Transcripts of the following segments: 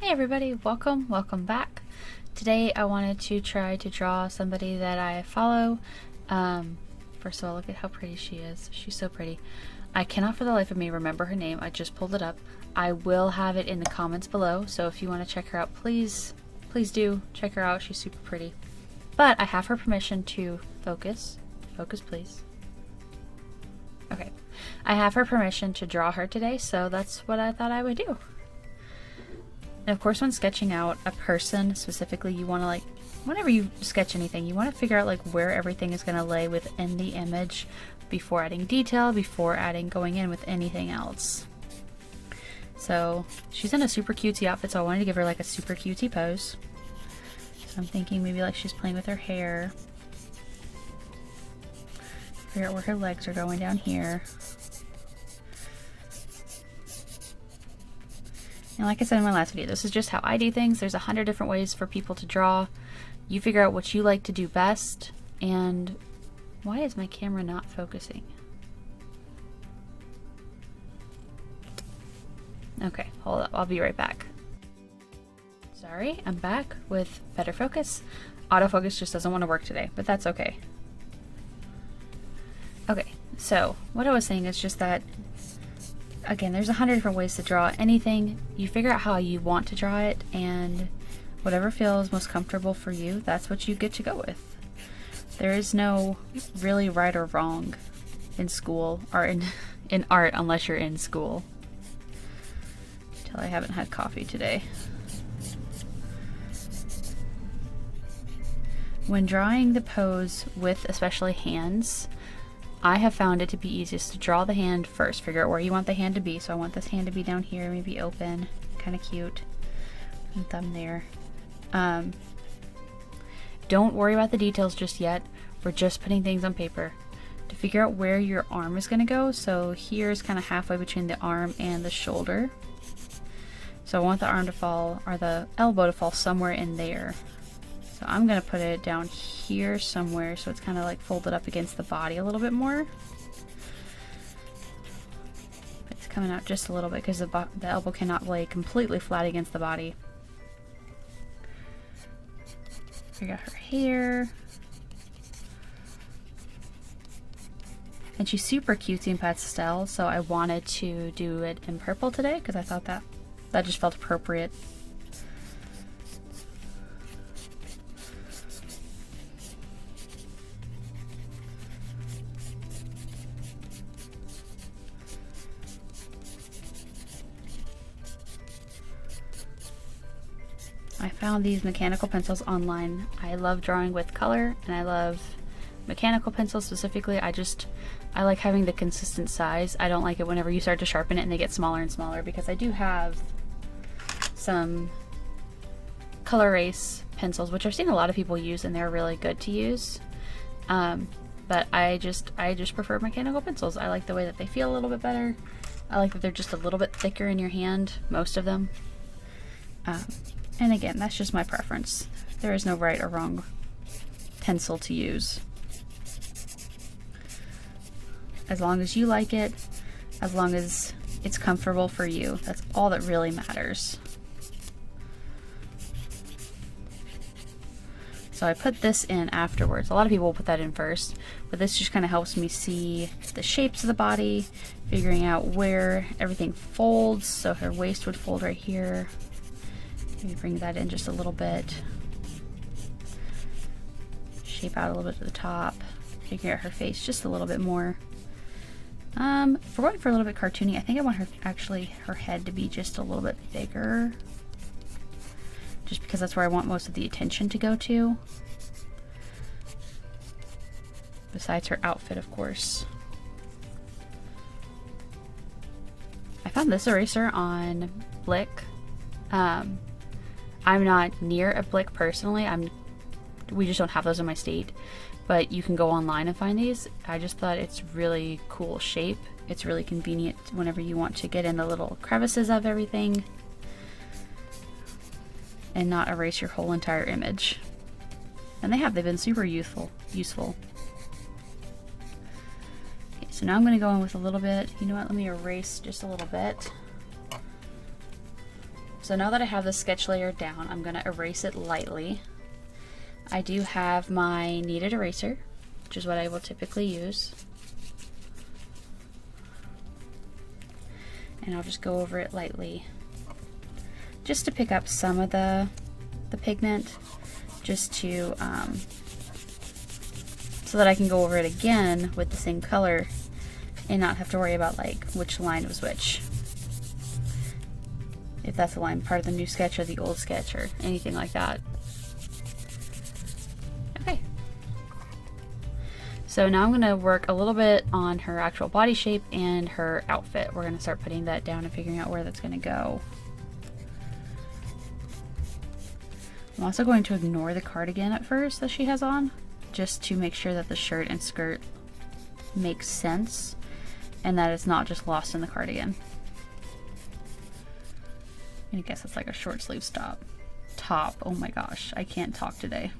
Hey everybody, welcome back. Today I wanted to try to draw somebody that I follow. First of all, look at how pretty she is. She's so pretty. I cannot for the life of me remember her name. I just pulled it up. I will have it in the comments below, so if you want to check her out, please do check her out. She's super pretty. But I have her permission to focus. Focus, please. Okay. I have her permission to draw her today, so that's what I thought I would do. And of course, when sketching out a person specifically, you want to whenever you sketch anything, you want to figure out where everything is going to lay within the image before adding detail, before going in with anything else. So she's in a super cutesy outfit, so I wanted to give her a super cutesy pose. So I'm thinking maybe she's playing with her hair. Figure out where her legs are going down here. And like I said in my last video, this is just how I do things. There's 100 different ways for people to draw. You figure out what you like to do best. And why is my camera not focusing? Okay, hold up. I'll be right back. Sorry, I'm back with better focus. Autofocus just doesn't want to work today, but that's okay. Okay, so what I was saying is just that again, there's 100 different ways to draw anything. You figure out how you want to draw it, and whatever feels most comfortable for you, that's what you get to go with. There is no really right or wrong in school, or in art, unless you're in school. Until I haven't had coffee today. When drawing the pose with especially hands, I have found it to be easiest to draw the hand first. Figure out where you want the hand to be. So I want this hand to be down here, maybe open, kind of cute. And thumb there. Don't worry about the details just yet. We're just putting things on paper. To figure out where your arm is going to go, so here's kind of halfway between the arm and the shoulder. So I want the arm to fall, or the elbow to fall somewhere in there. So I'm going to put it down here somewhere, so it's kind of folded up against the body a little bit more. It's coming out just a little bit because the elbow cannot lay completely flat against the body. We got her hair. And she's super cutesy and pastel, so I wanted to do it in purple today because I thought that just felt appropriate. I found these mechanical pencils online. I love drawing with color, and I love mechanical pencils specifically. I like having the consistent size. I don't like it whenever you start to sharpen it and they get smaller and smaller, because I do have some color erase pencils, which I've seen a lot of people use, and they're really good to use. But I just prefer mechanical pencils. I like the way that they feel a little bit better. I like that they're just a little bit thicker in your hand, most of them. And again, that's just my preference. There is no right or wrong pencil to use. As long as you like it, as long as it's comfortable for you, that's all that really matters. So I put this in afterwards. A lot of people will put that in first, but this just kind of helps me see the shapes of the body, figuring out where everything folds. So her waist would fold right here. Maybe bring that in just a little bit. Shape out a little bit to the top. Figure out her face just a little bit more. If we're going for a little bit cartoony, I think I want her head to be just a little bit bigger. Just because that's where I want most of the attention to go to. Besides her outfit, of course. I found this eraser on Blick. I'm not near a Blick personally. We just don't have those in my state, but you can go online and find these. I just thought it's really cool shape. It's really convenient whenever you want to get in the little crevices of everything and not erase your whole entire image. And they've been super useful. Okay, so now I'm going to go in with a little bit. You know what? Let me erase just a little bit. So now that I have the sketch layer down, I'm going to erase it lightly. I do have my kneaded eraser, which is what I will typically use. And I'll just go over it lightly, just to pick up some of the pigment, just to, so that I can go over it again with the same color and not have to worry about like which line was which. If that's the line part of the new sketch or the old sketch or anything like that. Okay. So now I'm going to work a little bit on her actual body shape and her outfit. We're going to start putting that down and figuring out where that's going to go. I'm also going to ignore the cardigan at first that she has on, just to make sure that the shirt and skirt makes sense and that it's not just lost in the cardigan. I guess it's like a short sleeve top. Oh my gosh, I can't talk today.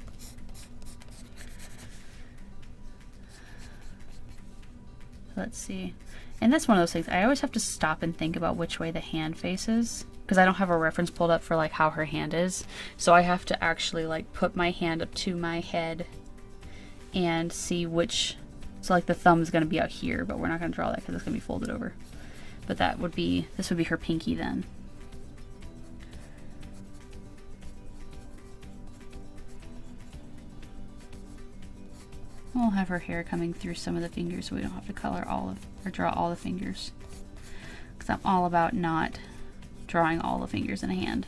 Let's see. And that's one of those things, I always have to stop and think about which way the hand faces, because I don't have a reference pulled up for like how her hand is. So I have to actually like put my hand up to my head and see which, so like the thumb is going to be out here, but we're not going to draw that because it's going to be folded over. But that would be, this would be her pinky then. We'll have her hair coming through some of the fingers so we don't have to color all of, or draw all the fingers. Because I'm all about not drawing all the fingers in a hand.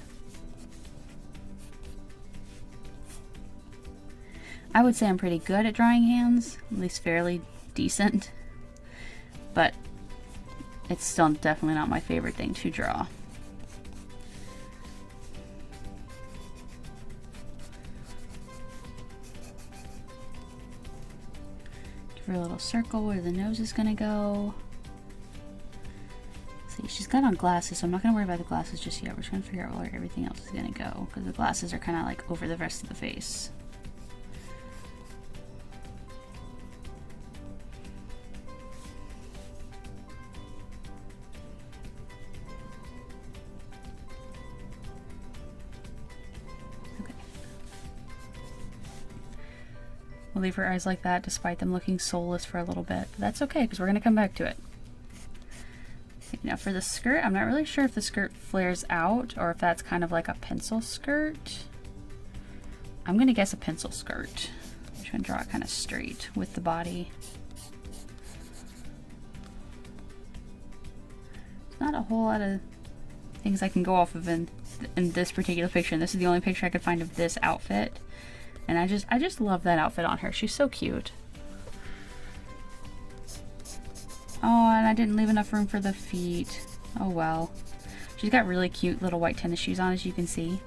I would say I'm pretty good at drawing hands, at least fairly decent, but it's still definitely not my favorite thing to draw. Give her a little circle where the nose is gonna go. See, she's got on glasses, so I'm not gonna worry about the glasses just yet. We're trying to figure out where everything else is gonna go, because the glasses are kind of like over the rest of the face. We'll leave her eyes like that despite them looking soulless for a little bit. But that's okay, because we're going to come back to it. Okay, now for the skirt, I'm not really sure if the skirt flares out or if that's kind of like a pencil skirt. I'm going to guess a pencil skirt. I'm just going to draw it kind of straight with the body. There's not a whole lot of things I can go off of in this particular picture. And this is the only picture I could find of this outfit. And I just love that outfit on her. She's so cute. Oh, and I didn't leave enough room for the feet. Oh well. She's got really cute little white tennis shoes on, as you can see.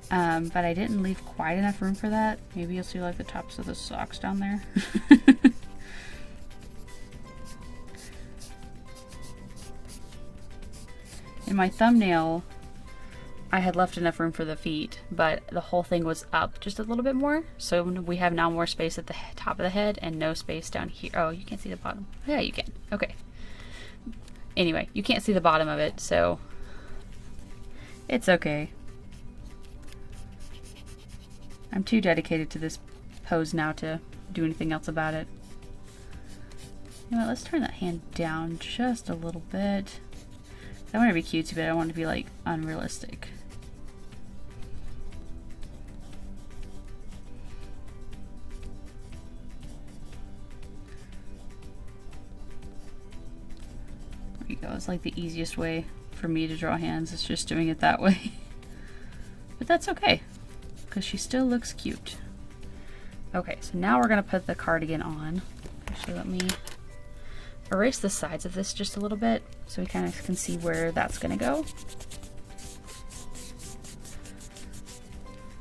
But I didn't leave quite enough room for that. Maybe you'll see like the tops of the socks down there. In my thumbnail, I had left enough room for the feet, but the whole thing was up just a little bit more. So we have now more space at the top of the head and no space down here. Oh, you can't see the bottom. Yeah, you can. Okay. Anyway, you can't see the bottom of it, so it's okay. I'm too dedicated to this pose now to do anything else about it. You know what, let's turn that hand down just a little bit. I want to be cutesy, but I want to be like unrealistic. There you go. It's like the easiest way for me to draw hands. It's just doing it that way. But that's okay, because she still looks cute. Okay, so now we're going to put the cardigan on. Actually, let me erase the sides of this just a little bit so we kind of can see where that's going to go.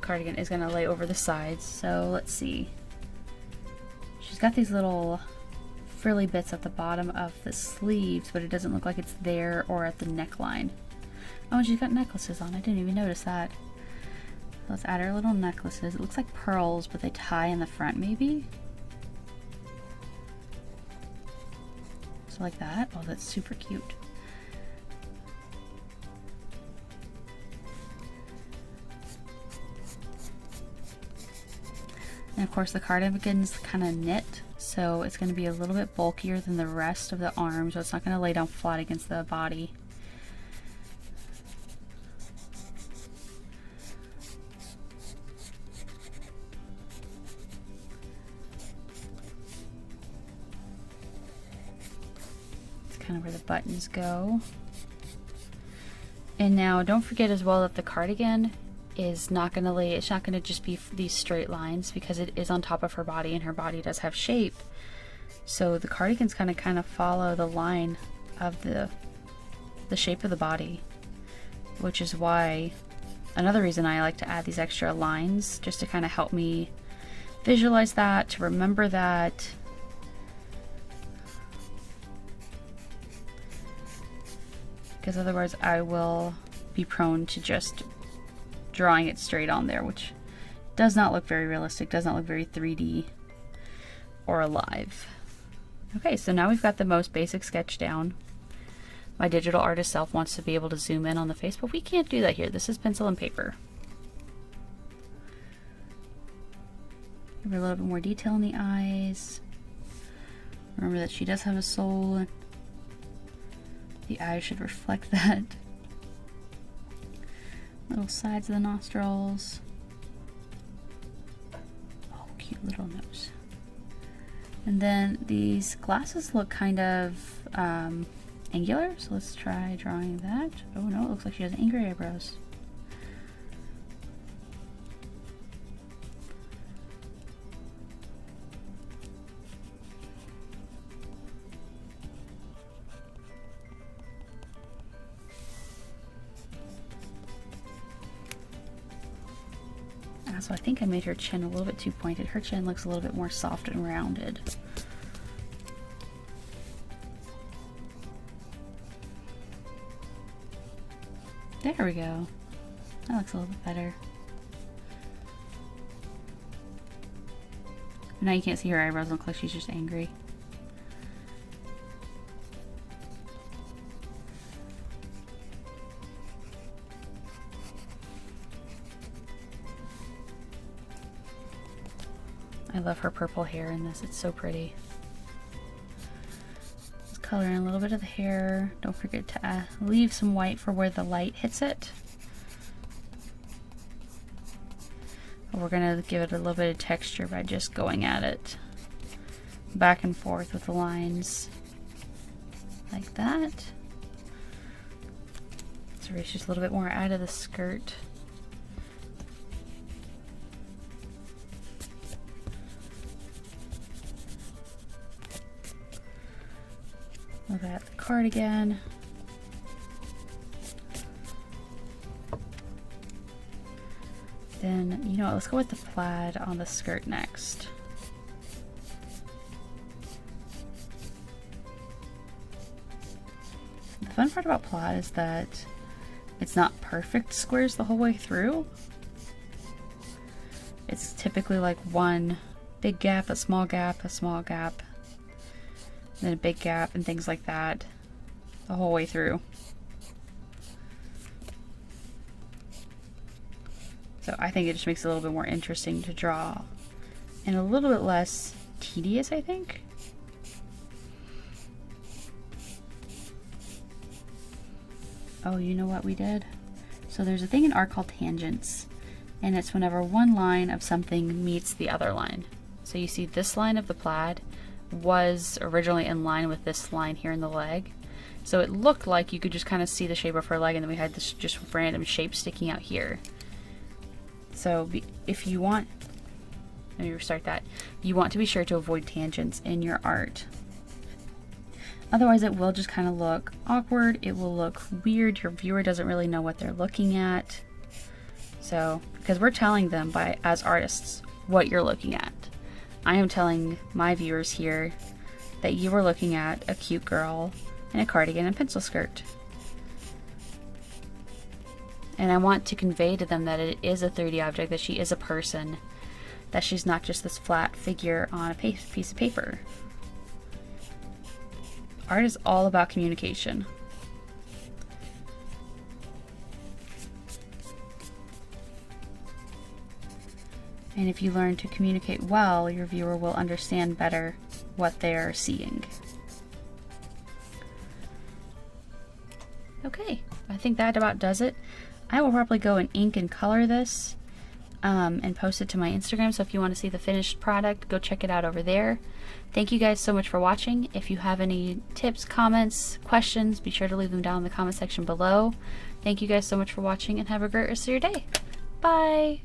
Cardigan is going to lay over the sides, so let's see. She's got these little frilly bits at the bottom of the sleeves, but it doesn't look like it's there or at the neckline. Oh, and she's got necklaces on. I didn't even notice that. Let's add her little necklaces. It looks like pearls, but they tie in the front maybe. Like that. Oh, that's super cute. And of course the cardigan's kind of knit, so it's going to be a little bit bulkier than the rest of the arm, so it's not going to lay down flat against the body. It's kind of where the buttons go. And now don't forget as well that the cardigan is not going to lay, it's not going to just be these straight lines, because it is on top of her body and her body does have shape. So the cardigan's going to kind of follow the line of the shape of the body, which is why another reason I like to add these extra lines, just to kind of help me visualize that, to remember that. Because otherwise I will be prone to just drawing it straight on there, which does not look very realistic, does not look very 3D or alive. Okay, so now we've got the most basic sketch down. My digital artist self wants to be able to zoom in on the face, but we can't do that here. This is pencil and paper. Give her a little bit more detail in the eyes. Remember that she does have a soul. The eyes should reflect that. Little sides of the nostrils. Oh, cute little nose. And then these glasses look kind of angular, so let's try drawing that. Oh no, it looks like she has angry eyebrows. So I think I made her chin a little bit too pointed. Her chin looks a little bit more soft and rounded. There we go. That looks a little bit better. Now you can't see her eyebrows, look like she's just angry. I love her purple hair in this, it's so pretty. Let's color in a little bit of the hair. Don't forget to leave some white for where the light hits it. But we're gonna give it a little bit of texture by just going at it back and forth with the lines like that. Let's erase just a little bit more out of the skirt. Look at the cardigan. Then, you know what, let's go with the plaid on the skirt next. The fun part about plaid is that it's not perfect squares the whole way through. It's typically like one big gap, a small gap, a small gap, then a big gap and things like that the whole way through. So I think it just makes it a little bit more interesting to draw and a little bit less tedious, I think. Oh, you know what we did? So there's a thing in art called tangents, and it's whenever one line of something meets the other line. So you see this line of the plaid was originally in line with this line here in the leg. So it looked like you could just kind of see the shape of her leg, and then we had this just random shape sticking out here. So if you want, let me restart that. You want to be sure to avoid tangents in your art. Otherwise it will just kind of look awkward. It will look weird. Your viewer doesn't really know what they're looking at. So, because we're telling them as artists what you're looking at. I am telling my viewers here that you are looking at a cute girl in a cardigan and pencil skirt. And I want to convey to them that it is a 3D object, that she is a person, that she's not just this flat figure on a piece of paper. Art is all about communication. And if you learn to communicate well, your viewer will understand better what they're seeing. Okay, I think that about does it. I will probably go and ink and color this and post it to my Instagram, so if you want to see the finished product, go check it out over there. Thank you guys so much for watching. If you have any tips, comments, questions, be sure to leave them down in the comment section below. Thank you guys so much for watching, and have a great rest of your day. Bye!